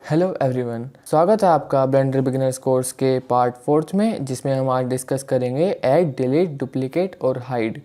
Hello everyone, स्वागत है आपका ब्लेंडर बिगिनर्स कोर्स के पार्ट 4 में, जिसमें हम आज डिस्कस करेंगे ऐड, डिलीट, डुप्लीकेट और हाइड।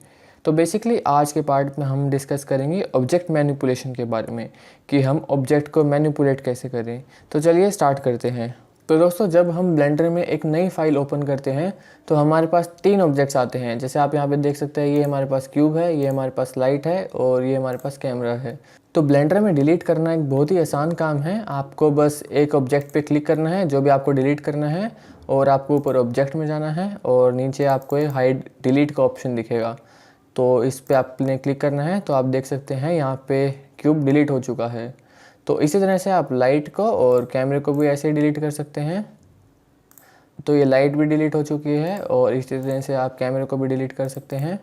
तो बेसिकली आज के पार्ट में हम डिस्कस करेंगे ऑब्जेक्ट मैनिपुलेशन के बारे में कि हम ऑब्जेक्ट को मैनिपुलेट कैसे करें। तो चलिए स्टार्ट करते हैं। तो दोस्तों, जब हम ब्लेंडर में एक नई फाइल ओपन करते हैं तो हमारे पास 3 ऑब्जेक्ट्स आते हैं। जैसे आप यहाँ पे देख सकते हैं, ये हमारे पास क्यूब है, ये हमारे पास लाइट है और ये हमारे पास कैमरा है। तो ब्लेंडर में डिलीट करना एक बहुत ही आसान काम है। आपको बस एक ऑब्जेक्ट पे क्लिक करना है जो भी आपको डिलीट करना है, और आपको ऊपर ऑब्जेक्ट में जाना है और नीचे आपको एक हाइड डिलीट का ऑप्शन दिखेगा। तो इस पे आपने क्लिक करना है। तो आप देख सकते हैं यहाँ पे क्यूब डिलीट हो चुका है। तो इसी तरह से आप लाइट को और कैमरे को भी ऐसे ही डिलीट कर सकते हैं। तो ये लाइट भी डिलीट हो चुकी है और इसी तरह से आप कैमरे को भी डिलीट कर सकते हैं।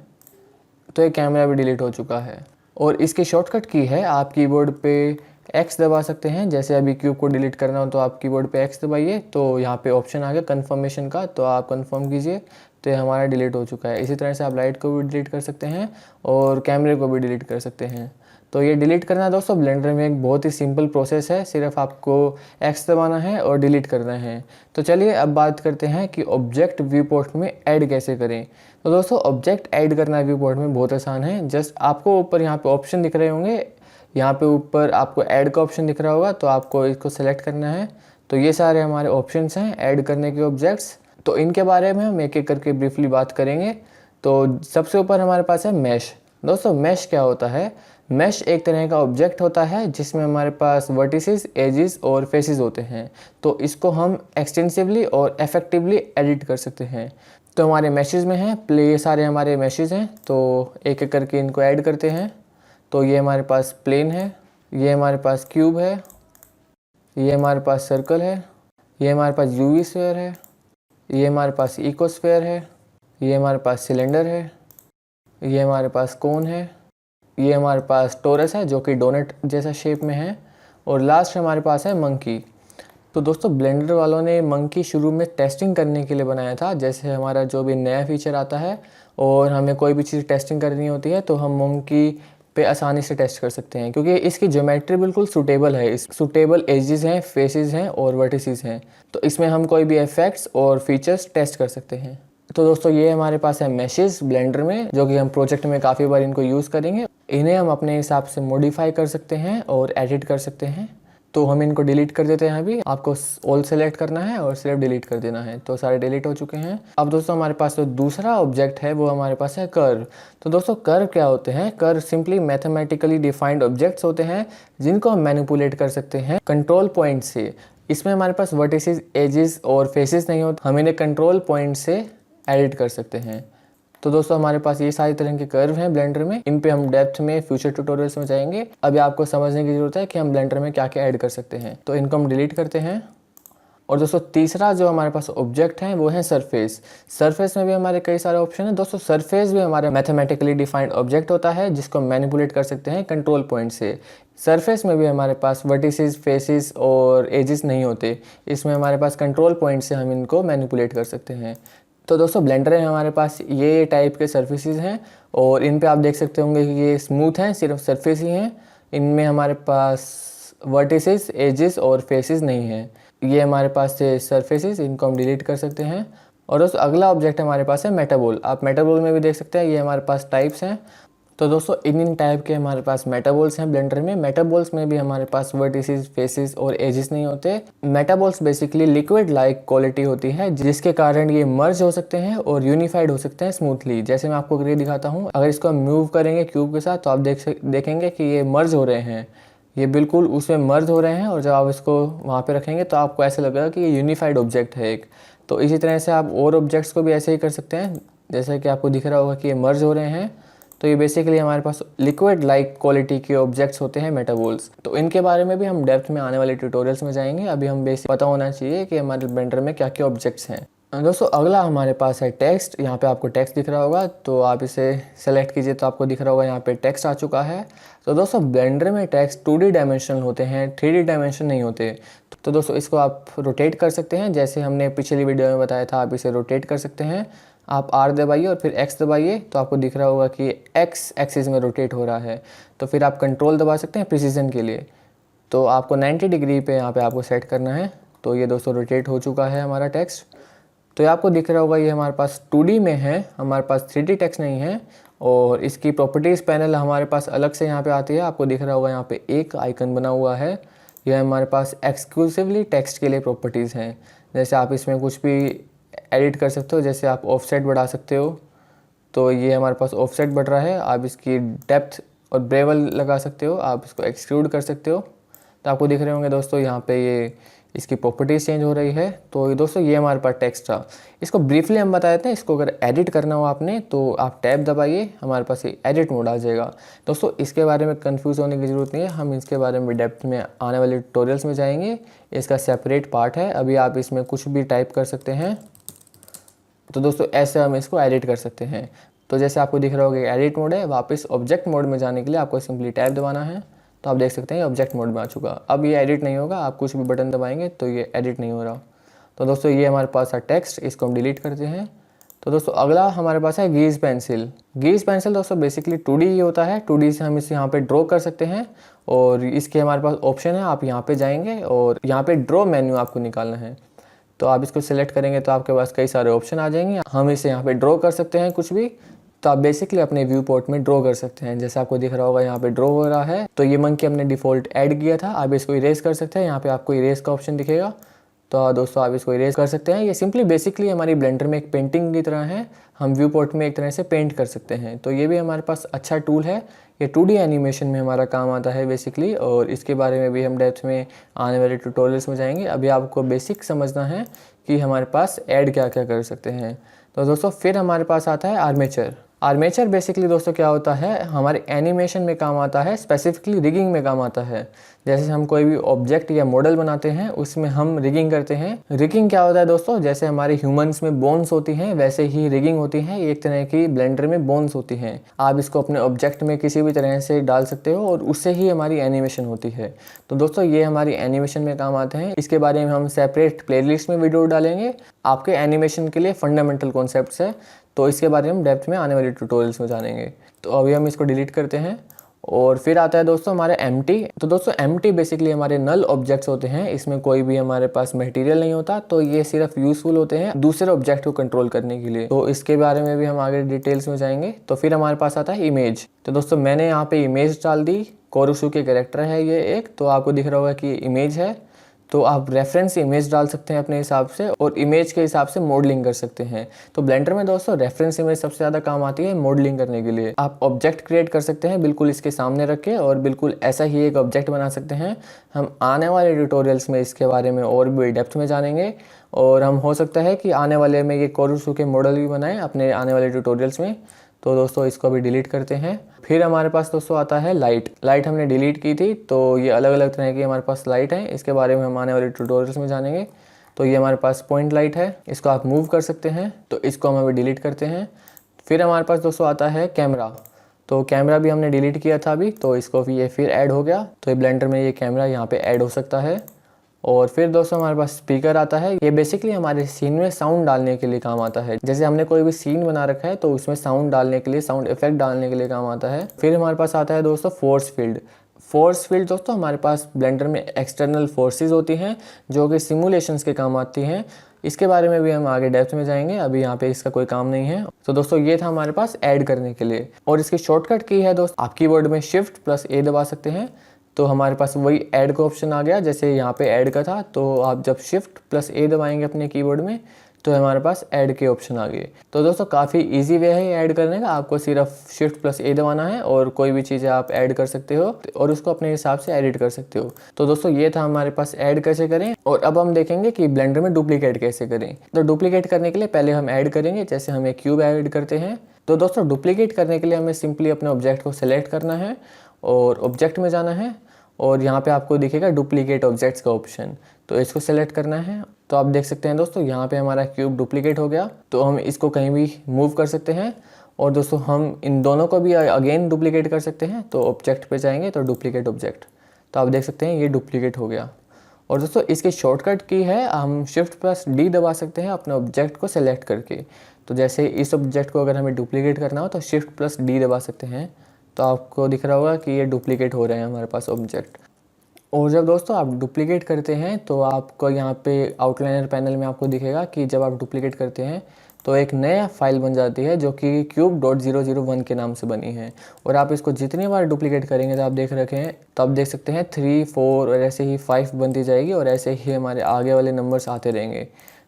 तो ये कैमरा भी डिलीट हो चुका है। और इसकी शॉर्टकट की है, आप कीबोर्ड पे X दबा सकते हैं। जैसे अभी क्यूब को डिलीट करना हो तो आप कीबोर्ड पे X दबाइए, तो यहाँ पे ऑप्शन आ गया कन्फर्मेशन का, तो आप कन्फर्म कीजिए। तो ये हमारा डिलीट हो चुका है। इसी तरह से आप लाइट को भी डिलीट कर सकते हैं और कैमरे को भी डिलीट कर सकते हैं। तो ये डिलीट करना दोस्तों ब्लेंडर में एक बहुत ही सिंपल प्रोसेस है। सिर्फ आपको X दबाना है और डिलीट करना है। तो चलिए अब बात करते हैं कि ऑब्जेक्ट व्यू पोर्ट में ऐड कैसे करें। तो दोस्तों, ऑब्जेक्ट ऐड करना व्यू पोर्ट में बहुत आसान है। जस्ट आपको ऊपर यहाँ पे ऑप्शन दिख रहे होंगे, यहाँ पे ऊपर आपको ऐड का ऑप्शन दिख रहा होगा, तो आपको इसको सेलेक्ट करना है। तो ये सारे हमारे ऑप्शंस हैं ऐड करने के ऑब्जेक्ट्स। तो इनके बारे में हम एक एक करके ब्रीफली बात करेंगे। तो सबसे ऊपर हमारे पास है मैश। दोस्तों, मैश क्या होता है? मैश एक तरह का ऑब्जेक्ट होता है जिसमें हमारे पास वर्टिसेस, एजेस और फेसेस होते हैं। तो इसको हम एक्सटेंसिवली और इफेक्टिवली एडिट कर सकते हैं। तो हमारे मैशेस में हैं प्ले, ये सारे हमारे मैशेस हैं। तो एक एक करके इनको ऐड करते हैं। तो ये हमारे पास प्लेन है, ये हमारे पास क्यूब है, ये हमारे पास सर्कल है, ये हमारे पास यूवी स्फीयर है, ये हमारे पास इकोस्फीयर है, ये हमारे पास सिलेंडर है, ये हमारे पास कोन है, ये हमारे पास टोरस है जो कि डोनट जैसा शेप में है, और लास्ट हमारे पास है मंकी। तो दोस्तों, ब्लेंडर वालों ने मंकी शुरू में टेस्टिंग करने के लिए बनाया था। जैसे हमारा जो भी नया फीचर आता है और हमें कोई भी चीज़ टेस्टिंग करनी होती है तो हम मंकी पे आसानी से टेस्ट कर सकते हैं, क्योंकि इसकी ज्योमेट्री बिल्कुल सूटेबल है। इस सूटेबल एजेस हैं, फेसेस हैं और वर्टिसेस हैं। तो इसमें हम कोई भी इफेक्ट्स और फीचर्स टेस्ट कर सकते हैं। तो दोस्तों, ये हमारे पास है मैशेस ब्लेंडर में, जो कि हम प्रोजेक्ट में काफ़ी बार इनको यूज़ करेंगे। इन्हें हम अपने हिसाब से मॉडिफाई कर सकते हैं और एडिट कर सकते हैं। तो हम इनको डिलीट कर देते हैं। अभी आपको ऑल सेलेक्ट करना है और सिर्फ डिलीट कर देना है। तो सारे डिलीट हो चुके हैं। अब दोस्तों, हमारे पास जो दूसरा ऑब्जेक्ट है वो हमारे पास है कर्व। तो दोस्तों, कर्व क्या होते हैं? Curve simply mathematically defined objects होते हैं जिनको हम मैनिपुलेट कर सकते हैं कंट्रोल पॉइंट से। इसमें हमारे पास वर्टिसेस, एजेस और फेसेस नहीं होते, हम इन्हें कंट्रोल पॉइंट से एडिट कर सकते हैं। तो दोस्तों, हमारे पास ये सारी तरह के कर्व हैं ब्लेंडर में। इन पे हम डेप्थ में फ्यूचर ट्यूटोरियल्स में जाएंगे। अभी आपको समझने की जरूरत है कि हम ब्लेंडर में क्या क्या ऐड कर सकते हैं। तो इनको हम डिलीट करते हैं। और दोस्तों, तीसरा जो हमारे पास ऑब्जेक्ट है वो है सरफेस। सरफेस में भी हमारे कई सारे ऑप्शन हैं। दोस्तों, सरफेस भी हमारा मैथमेटिकली डिफाइंड ऑब्जेक्ट होता है जिसको मैनिपुलेट कर सकते हैं कंट्रोल पॉइंट से। सरफेस में भी हमारे पास वर्टिसेस, फेसेस और एजेस नहीं होते। इसमें हमारे पास कंट्रोल पॉइंट से हम इनको मैनिपुलेट कर सकते हैं। तो दोस्तों, ब्लेंडर में हमारे पास ये टाइप के सरफेसेस हैं और इन पे आप देख सकते होंगे कि ये स्मूथ हैं, सिर्फ सरफेस ही हैं। इनमें हमारे पास वर्टिसेस, एजेस और फेसेस नहीं हैं। ये हमारे पास थे सरफेसेस, इनको हम डिलीट कर सकते हैं। और दोस्तों, अगला ऑब्जेक्ट हमारे पास है मेटाबॉल। आप मेटाबॉल में भी देख सकते हैं, ये हमारे पास टाइप्स हैं। तो दोस्तों, इन टाइप के हमारे पास मेटाबॉल्स हैं ब्लेंडर में। मेटाबॉल्स में भी हमारे पास वर्टिसेस, फेसेस और एजेस नहीं होते। मेटाबॉल्स बेसिकली लिक्विड लाइक क्वालिटी होती है जिसके कारण ये मर्ज हो सकते हैं और यूनिफाइड हो सकते हैं स्मूथली। जैसे मैं आपको ये दिखाता हूँ, अगर इसको हम मूव करेंगे क्यूब के साथ तो आप देखेंगे कि ये मर्ज हो रहे हैं, ये बिल्कुल उसमें मर्ज हो रहे हैं। और जब आप इसको वहाँ पे रखेंगे तो आपको ऐसा लगेगा कि ये यूनिफाइड ऑब्जेक्ट है एक। तो इसी तरह से आप और ऑब्जेक्ट्स को भी ऐसे ही कर सकते हैं। जैसे कि आपको दिख रहा होगा कि ये मर्ज हो रहे हैं। तो ये बेसिकली हमारे पास लिक्विड लाइक क्वालिटी के ऑब्जेक्ट्स होते हैं मेटाबॉल्स। तो इनके बारे में भी हम डेप्थ में आने वाले ट्यूटोरियल्स में जाएंगे। अभी हम बेसिक पता होना चाहिए कि हमारे ब्लेंडर में क्या क्या ऑब्जेक्ट्स हैं। दोस्तों, अगला हमारे पास है टेक्स्ट। यहाँ पे आपको टेक्स्ट दिख रहा होगा, तो आप इसे सेलेक्ट कीजिए तो आपको दिख रहा होगा यहाँ पे टेक्स्ट आ चुका है। तो दोस्तों, ब्लेंडर में टेक्स्ट 2D डायमेंशनल होते हैं, 3D डायमेंशन नहीं होते। तो दोस्तों, इसको आप रोटेट कर सकते हैं, जैसे हमने पिछली वीडियो में बताया था। आप इसे रोटेट कर सकते हैं। आप R दबाइए और फिर X दबाइए तो आपको दिख रहा होगा कि X एक्सिस में रोटेट हो रहा है। तो फिर आप कंट्रोल दबा सकते हैं प्रिसीजन के लिए। तो आपको 90 डिग्री पे यहाँ पे आपको सेट करना है। तो ये दोस्तों रोटेट हो चुका है हमारा टेक्स्ट। तो ये आपको दिख रहा होगा, ये हमारे पास 2D में है, हमारे पास 3D टेक्स्ट नहीं है। और इसकी प्रॉपर्टीज़ पैनल हमारे पास अलग से यहाँ पे आती है। आपको दिख रहा होगा यहाँ पे एक आइकन बना हुआ है, यह हमारे पास एक्सक्लूसिवली टेक्स्ट के लिए प्रॉपर्टीज़ हैं। जैसे आप इसमें कुछ भी एडिट कर सकते हो, जैसे आप ऑफसेट बढ़ा सकते हो, तो ये हमारे पास ऑफसेट बढ़ रहा है। आप इसकी डेप्थ और ब्रेवल लगा सकते हो, आप इसको एक्सक्लूड कर सकते हो। तो आपको दिख रहे होंगे दोस्तों यहाँ पे ये इसकी प्रॉपर्टीज चेंज हो रही है। तो दोस्तों ये हमारे पास टेक्स्ट था। इसको ब्रीफली हम बता देते हैं। इसको अगर एडिट करना हो आपने तो आप टैब दबाइए, हमारे पास ये एडिट मोड आ जाएगा। दोस्तों इसके बारे में कंफ्यूज होने की ज़रूरत नहीं है, हम इसके बारे में डेप्थ में आने वाले ट्यूटोरियल्स में जाएंगे। इसका सेपरेट पार्ट है। अभी आप इसमें कुछ भी टाइप कर सकते हैं। तो दोस्तों ऐसे हम इसको एडिट कर सकते हैं। तो जैसे आपको दिख रहा होगा एडिट मोड है, वापस ऑब्जेक्ट मोड में जाने के लिए आपको सिंपली टैब दबाना है। तो आप देख सकते हैं ऑब्जेक्ट मोड में आ चुका। अब ये एडिट नहीं होगा, आप कुछ भी बटन दबाएंगे तो ये एडिट नहीं हो रहा। तो दोस्तों ये हमारे पास है टेक्स्ट, इसको हम डिलीट करते हैं। तो दोस्तों अगला हमारे पास है गीज पेंसिल। गीज पेंसिल दोस्तों बेसिकली 2D ही होता है। 2D से हम इसे यहाँ पे ड्रॉ कर सकते हैं और इसके हमारे पास ऑप्शन है। आप यहाँ पे जाएंगे और यहाँ पे ड्रॉ मेन्यू आपको निकालना है। तो आप इसको सिलेक्ट करेंगे तो आपके पास कई सारे ऑप्शन आ जाएंगे। हम इसे यहाँ पे ड्रॉ कर सकते हैं कुछ भी। तो आप बेसिकली अपने व्यू पोर्ट में ड्रॉ कर सकते हैं। जैसे आपको दिख रहा होगा यहाँ पे ड्रॉ हो रहा है। तो ये मंकी हमने डिफ़ॉल्ट ऐड किया था। आप इसको इरेज कर सकते हैं, यहाँ पे आपको इरेज का ऑप्शन दिखेगा। तो दोस्तों आप इसको इरेज कर सकते हैं। ये सिंपली बेसिकली हमारी ब्लेंडर में एक पेंटिंग की तरह है, हम व्यू पोर्ट में एक तरह से पेंट कर सकते हैं। तो ये भी हमारे पास अच्छा टूल है। ये 2D एनिमेशन में हमारा काम आता है बेसिकली, और इसके बारे में भी हम डेप्थ में आने वाले ट्यूटोरियल्स में जाएंगे। अभी आपको बेसिक समझना है कि हमारे पास ऐड क्या क्या कर सकते हैं। तो दोस्तों फिर हमारे पास आता है आर्मेचर। आर्मेचर बेसिकली दोस्तों क्या होता है, हमारे एनिमेशन में काम आता है, स्पेसिफिकली रिगिंग में काम आता है। जैसे हम कोई भी ऑब्जेक्ट या मॉडल बनाते हैं उसमें हम रिगिंग करते हैं। रिगिंग क्या होता है दोस्तों, जैसे हमारे ह्यूमंस में बोन्स होती हैं वैसे ही रिगिंग होती है। एक तरह की ब्लेंडर में बोन्स होती हैं। आप इसको अपने ऑब्जेक्ट में किसी भी तरह से डाल सकते हो और उससे ही हमारी एनिमेशन होती है। तो दोस्तों ये हमारी एनिमेशन में काम आते हैं। इसके बारे में हम सेपरेट प्लेलिस्ट में वीडियो डालेंगे। आपके एनिमेशन के लिए फंडामेंटल कॉन्सेप्ट्स है, तो इसके बारे में हम डेप्थ में आने वाले ट्यूटोरियल्स में जानेंगे। तो अभी हम इसको डिलीट करते हैं। और फिर आता है दोस्तों हमारे एम्प्टी। तो दोस्तों एम्प्टी बेसिकली हमारे नल ऑब्जेक्ट्स होते हैं। इसमें कोई भी हमारे पास मटेरियल नहीं होता, तो ये सिर्फ यूजफुल होते हैं दूसरे ऑब्जेक्ट को कंट्रोल करने के लिए। तो इसके बारे में भी हम आगे डिटेल्स में जाएंगे। तो फिर हमारे पास आता है इमेज। तो दोस्तों मैंने यहाँ पे इमेज डाल दी, कोरुसु के कैरेक्टर है ये एक। तो आपको दिख रहा होगा कि इमेज है, तो आप रेफरेंस इमेज डाल सकते हैं अपने हिसाब से और इमेज के हिसाब से मॉडलिंग कर सकते हैं। तो ब्लेंडर में दोस्तों रेफरेंस इमेज सबसे ज़्यादा काम आती है मॉडलिंग करने के लिए। आप ऑब्जेक्ट क्रिएट कर सकते हैं बिल्कुल इसके सामने रख के, और बिल्कुल ऐसा ही एक ऑब्जेक्ट बना सकते हैं। हम आने वाले ट्यूटोरियल्स में इसके बारे में और भी डेप्थ में जानेंगे, और हम हो सकता है कि आने वाले में ये कोरुसु के मॉडल भी बनाएं अपने आने वाले ट्यूटोरियल्स में। तो दोस्तों इसको भी डिलीट करते हैं। फिर हमारे पास दोस्तों आता है लाइट। लाइट हमने डिलीट की थी, तो ये अलग अलग तरह की हमारे पास लाइट है। इसके बारे में हम आने वाले ट्यूटोरियल्स में जानेंगे। तो ये हमारे पास पॉइंट लाइट है, इसको आप मूव कर सकते हैं। तो इसको हम अभी डिलीट करते हैं। फिर हमारे पास दोस्तों आता है कैमरा। तो कैमरा भी हमने डिलीट किया था अभी, तो इसको भी ये फिर ऐड हो गया। तो ये ब्लेंडर में ये कैमरा यहाँ पे ऐड हो सकता है। और फिर दोस्तों हमारे पास स्पीकर आता है। ये बेसिकली हमारे सीन में साउंड डालने के लिए काम आता है। जैसे हमने कोई भी सीन बना रखा है तो उसमें साउंड डालने के लिए, साउंड इफेक्ट डालने के लिए काम आता है। फिर हमारे पास आता है दोस्तों फोर्स फील्ड। फोर्स फील्ड दोस्तों हमारे पास ब्लेंडर में एक्सटर्नल फोर्सेस होती हैं जो कि सिमुलेशंस के काम आती हैं। इसके बारे में भी हम आगे डेप्थ में जाएंगे, अभी यहाँ पे इसका कोई काम नहीं है। तो दोस्तों ये था हमारे पास ऐड करने के लिए, और इसकी शॉर्टकट की है दोस्त, आप कीबोर्ड में Shift+A दबा सकते हैं। तो हमारे पास वही ऐड का ऑप्शन आ गया, जैसे यहाँ पे ऐड का था। तो आप जब Shift+A दबाएंगे अपने कीबोर्ड में तो हमारे पास ऐड के ऑप्शन आ गए। तो दोस्तों काफ़ी इजी वे है ऐड करने का। आपको सिर्फ Shift+A दबाना है और कोई भी चीज़ें आप ऐड कर सकते हो और उसको अपने हिसाब से एडिट कर सकते हो। तो दोस्तों ये था हमारे पास ऐड कैसे करें, और अब हम देखेंगे कि ब्लेंडर में डुप्लीकेट कैसे करें। तो डुप्लीकेट करने के लिए पहले हम ऐड करेंगे, जैसे हम एक क्यूब ऐड करते हैं। तो दोस्तों डुप्लीकेट करने के लिए हमें सिंपली अपने ऑब्जेक्ट को सेलेक्ट करना है और ऑब्जेक्ट में जाना है, और यहाँ पे आपको दिखेगा डुप्लीकेट ऑब्जेक्ट्स का ऑप्शन। तो इसको सेलेक्ट करना है। तो आप देख सकते हैं दोस्तों यहाँ पे हमारा क्यूब डुप्लीकेट हो गया। तो हम इसको कहीं भी मूव कर सकते हैं, और दोस्तों हम इन दोनों को भी अगेन डुप्लीकेट कर सकते हैं। तो ऑब्जेक्ट पे जाएंगे तो डुप्लीकेट ऑब्जेक्ट, तो आप देख सकते हैं ये डुप्लीकेट हो गया। और दोस्तों इसकी शॉर्टकट की है, हम Shift+D दबा सकते हैं अपने ऑब्जेक्ट को सेलेक्ट करके। तो जैसे इस ऑब्जेक्ट को अगर हमें डुप्लीकेट करना हो तो Shift+D दबा सकते हैं। तो आपको दिख रहा होगा कि ये डुप्लीकेट हो रहे हैं हमारे पास ऑब्जेक्ट। और जब दोस्तों आप डुप्लीकेट करते हैं तो आपको यहाँ पे आउटलाइनर पैनल में आपको दिखेगा कि जब आप डुप्लीकेट करते हैं तो एक नया फाइल बन जाती है जो कि cube.001 के नाम से बनी है। और आप इसको जितनी बार डुप्लीकेट करेंगे तो आप देख सकते हैं 3, 4 और ऐसे ही 5 बनती जाएगी और ऐसे ही हमारे आगे वाले नंबर्स आते रहेंगे।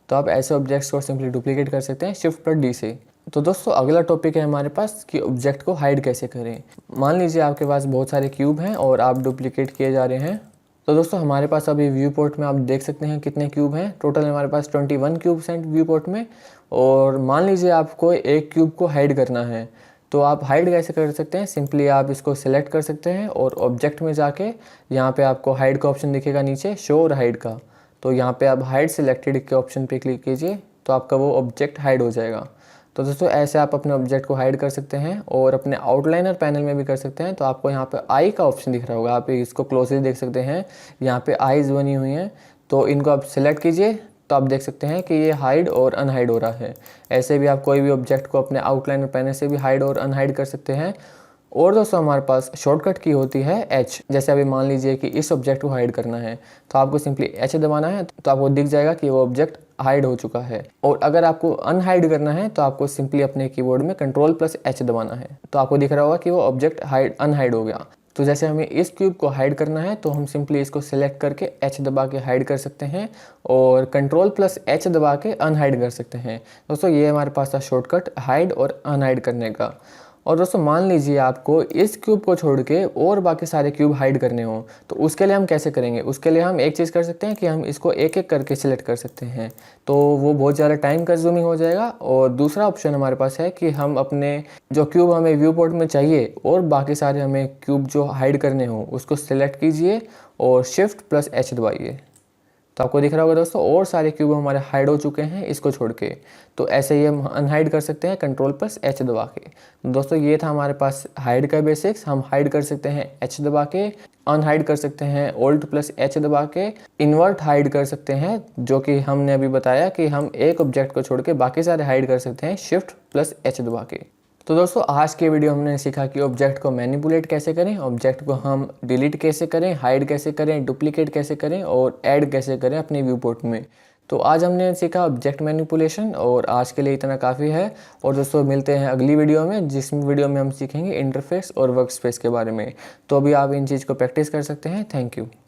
तो आप ऐसे ऑब्जेक्ट्स को सिंपली डुप्लीकेट कर सकते हैं Shift+D से। तो दोस्तों अगला टॉपिक है हमारे पास कि ऑब्जेक्ट को हाइड कैसे करें। मान लीजिए आपके पास बहुत सारे क्यूब हैं और आप डुप्लीकेट किए जा रहे हैं। तो दोस्तों हमारे पास अभी व्यू पोर्ट में आप देख सकते हैं कितने क्यूब हैं। टोटल हमारे पास 21 क्यूब्स हैं व्यू पोर्ट में। और मान लीजिए आपको एक क्यूब को हाइड करना है, तो आप हाइड कैसे कर सकते हैं। सिंपली आप इसको सिलेक्ट कर सकते हैं और ऑब्जेक्ट में जाके यहाँ पे आपको हाइड का ऑप्शन दिखेगा नीचे, शो और हाइड का। तो यहाँ पे आप हाइड सिलेक्टेड के ऑप्शन पे क्लिक कीजिए तो आपका वो ऑब्जेक्ट हाइड हो जाएगा। तो दोस्तों ऐसे आप अपने ऑब्जेक्ट को हाइड कर सकते हैं और अपने आउटलाइनर पैनल में भी कर सकते हैं। तो आपको यहाँ पे आई का ऑप्शन दिख रहा होगा, आप इसको क्लोजली देख सकते हैं। यहाँ पे आईज बनी हुई हैं, तो इनको आप सिलेक्ट कीजिए तो आप देख सकते हैं कि ये हाइड और अनहाइड हो रहा है। ऐसे भी आप कोई भी ऑब्जेक्ट को अपने आउटलाइनर पैनल से भी हाइड और अनहाइड कर सकते हैं। और दोस्तों हमारे पास शॉर्टकट की होती है H। जैसे अभी मान लीजिए कि इस ऑब्जेक्ट को हाइड करना है तो आपको सिंपली H दबाना है, तो आपको दिख जाएगा कि वो ऑब्जेक्ट हाइड हो चुका है। और अगर आपको अनहाइड करना है तो आपको सिंपली अपने कीबोर्ड में Ctrl+H दबाना है, तो आपको दिख रहा होगा कि वो ऑब्जेक्ट अनहाइड हो गया। तो जैसे हमें इस क्यूब को हाइड करना है तो हम सिंपली इसको सिलेक्ट करके H दबा के हाइड कर सकते हैं और Ctrl+H दबा के अनहाइड कर सकते हैं। दोस्तों ये हमारे पास था शॉर्टकट हाइड और अनहाइड करने का। और दोस्तों मान लीजिए आपको इस क्यूब को छोड़ के और बाकी सारे क्यूब हाइड करने हो, तो उसके लिए हम कैसे करेंगे। उसके लिए हम एक चीज़ कर सकते हैं कि हम इसको एक एक करके सिलेक्ट कर सकते हैं, तो वो बहुत ज़्यादा टाइम कंज्यूमिंग हो जाएगा। और दूसरा ऑप्शन हमारे पास है कि हम अपने जो क्यूब हमें व्यू पोर्ट में चाहिए और बाकी सारे हमें क्यूब जो हाइड करने हो उसको सिलेक्ट कीजिए और Shift+H दबाइए, तो आपको दिख रहा होगा दोस्तों और सारे क्यूब हमारे हाइड हो चुके हैं इसको छोड़ के। तो ऐसे ही हम अनहाइड कर सकते हैं Ctrl+H दबा के। दोस्तों ये था हमारे पास हाइड का बेसिक्स। हम हाइड कर सकते हैं H दबा के, अनहाइड कर सकते हैं Alt+H दबा के, इन्वर्ट हाइड कर सकते हैं जो कि हमने अभी बताया कि हम एक ऑब्जेक्ट को छोड़ के बाकी सारे हाइड कर सकते हैं Shift+H दबा के। तो दोस्तों आज के वीडियो हमने सीखा कि ऑब्जेक्ट को मैनिपुलेट कैसे करें, ऑब्जेक्ट को हम डिलीट कैसे करें, हाइड कैसे करें, डुप्लीकेट कैसे करें और ऐड कैसे करें अपने व्यू पोर्ट में। तो आज हमने सीखा ऑब्जेक्ट मैनिपुलेशन और आज के लिए इतना काफ़ी है। और दोस्तों मिलते हैं अगली वीडियो में, जिस वीडियो में हम सीखेंगे इंटरफेस और वर्कस्पेस के बारे में। तो अभी आप इन चीज़ को प्रैक्टिस कर सकते हैं। Thank you.